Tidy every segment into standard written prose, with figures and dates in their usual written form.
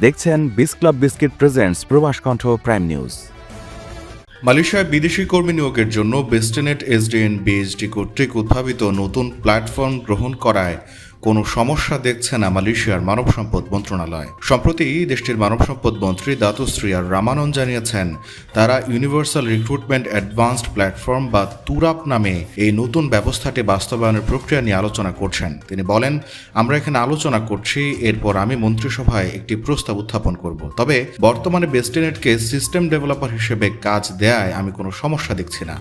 দেখছেন বিস club biscuit presents প্রবাস কণ্ঠ প্রাইম নিউজ। মালয়েশিয়ায় বিদেশি কর্মী নিয়োগের জন্য বেস্টনেট এসডিএন বিএসডি কর্তৃক উদ্ভাবিত নতুন প্ল্যাটফর্ম গ্রহণ করায় কোনো সমস্যা দেখছে না মালয়েশিয়ার মানব সম্পদ মন্ত্রণালয়। সম্প্রতি দেশটির মানব সম্পদ মন্ত্রী দাতুশ্রী আর রামানন জানিয়েছেন, তারা ইউনিভার্সাল রিক্রুটমেন্ট অ্যাডভান্সড প্ল্যাটফর্ম বা তুরাপ নামে এই নতুন ব্যবস্থাটি বাস্তবায়নের প্রক্রিয়া নিয়ে আলোচনা করছেন। তিনি বলেন, আমরা এখানে আলোচনা করছি, এরপর আমি মন্ত্রিসভায় একটি প্রস্তাব উত্থাপন করব। তবে বর্তমানে বেস্টনেটকে সিস্টেম ডেভেলপার হিসেবে কাজ দেয়ায় আমি কোনো সমস্যা দেখছি না।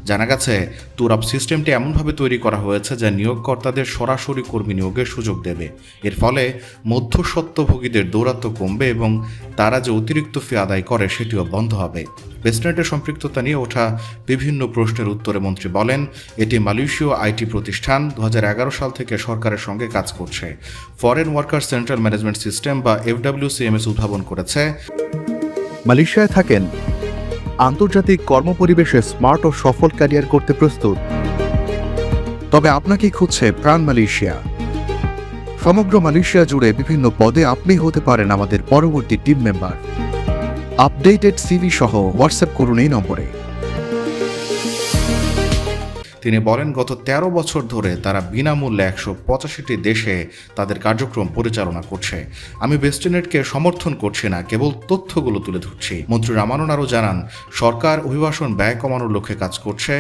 জানা গেছে, তুরাপ সিস্টেমটি এমনভাবে তৈরি করা হয়েছে যা নিয়োগকর্তাদের সরাসরি কর্মী নিয়োগের সুযোগ দেবে। এর ফলে মধ্যস্বত্বভোগীদের দৌরাত্ম্য কমবে এবং তারা যে অতিরিক্ত ফি আদায় করে সেটিও বন্ধ হবে। বেস্টনেটের সম্পৃক্ততা নিয়ে ওঠা বিভিন্ন প্রশ্নের উত্তরে মন্ত্রী বলেন, এটি মালয়েশীয় আইটি প্রতিষ্ঠান 2011 সাল থেকে সরকারের সঙ্গে কাজ করছে। Foreign worker central management system বা FWCMS উদ্ভাবন করেছে। মালয়েশিয়ায় থাকেন, আন্তর্জাতিক কর্মপরিবেশে স্মার্ট ও সফল ক্যারিয়ার করতে প্রস্তুত, তবে আপনাকে খুঁজছে প্রাণ মালয়েশিয়া। সমগ্র মালয়েশিয়া জুড়ে বিভিন্ন পদে আপনি হতে পারেন আমাদের পরবর্তী টিম মেম্বার। আপডেটেড সিভি সহ হোয়াটসঅ্যাপ করুন এই নম্বরে। তিনি বলেন, গত 13 বছর ধরে তারা বিনামূল্যে 185টি দেশে তাদের কার্যক্রম পরিচালনা করছে। আমি বেস্টনেটকে সমর্থন করছি না, কেবল তথ্যগুলো তুলে ধরছি। মন্ত্রী রামানন আরও জানান, সরকার অভিবাসন ব্যয় কমানোর লক্ষ্যে কাজ করছে।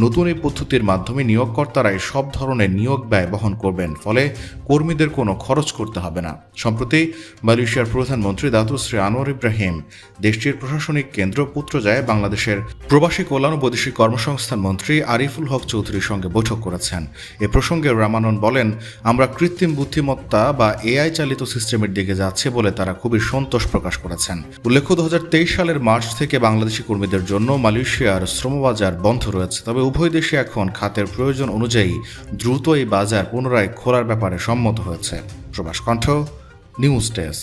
নতুন এই পদ্ধতির মাধ্যমে নিয়োগকর্তারাই সব ধরনের নিয়োগ ব্যয় বহন করবেন, ফলে কর্মীদের কোনো খরচ করতে হবে না। সম্প্রতি মালয়েশিয়ার প্রধানমন্ত্রী দাতুশ্রী আনোয়ার ইব্রাহিম দেশটির প্রশাসনিক কেন্দ্র পুত্রজায়ে বাংলাদেশের প্রবাসী কল্যাণ ও বৈদেশিক কর্মসংস্থান মন্ত্রী আরিফুল হক চৌধুরীর সঙ্গে বৈঠক করেছেন। এ প্রসঙ্গে রামানন বলেন, আমরা কৃত্রিম বুদ্ধিমত্তা বা AI চালিত সিস্টেমের দিকে যাচ্ছে বলে তারা খুবই সন্তোষ প্রকাশ করেছেন। উল্লেখ্য, 2023 সালের মার্চ থেকে বাংলাদেশি কর্মীদের জন্য মালয়েশিয়ার শ্রমবাজার বন্ধ রয়েছে। তবে উভয় দেশে এখন খাতের প্রয়োজন অনুযায়ী দ্রুত এই বাজার পুনরায় খোলার ব্যাপারে সম্মত হয়েছে। প্রবাস কণ্ঠ নিউজ ডেস্ক।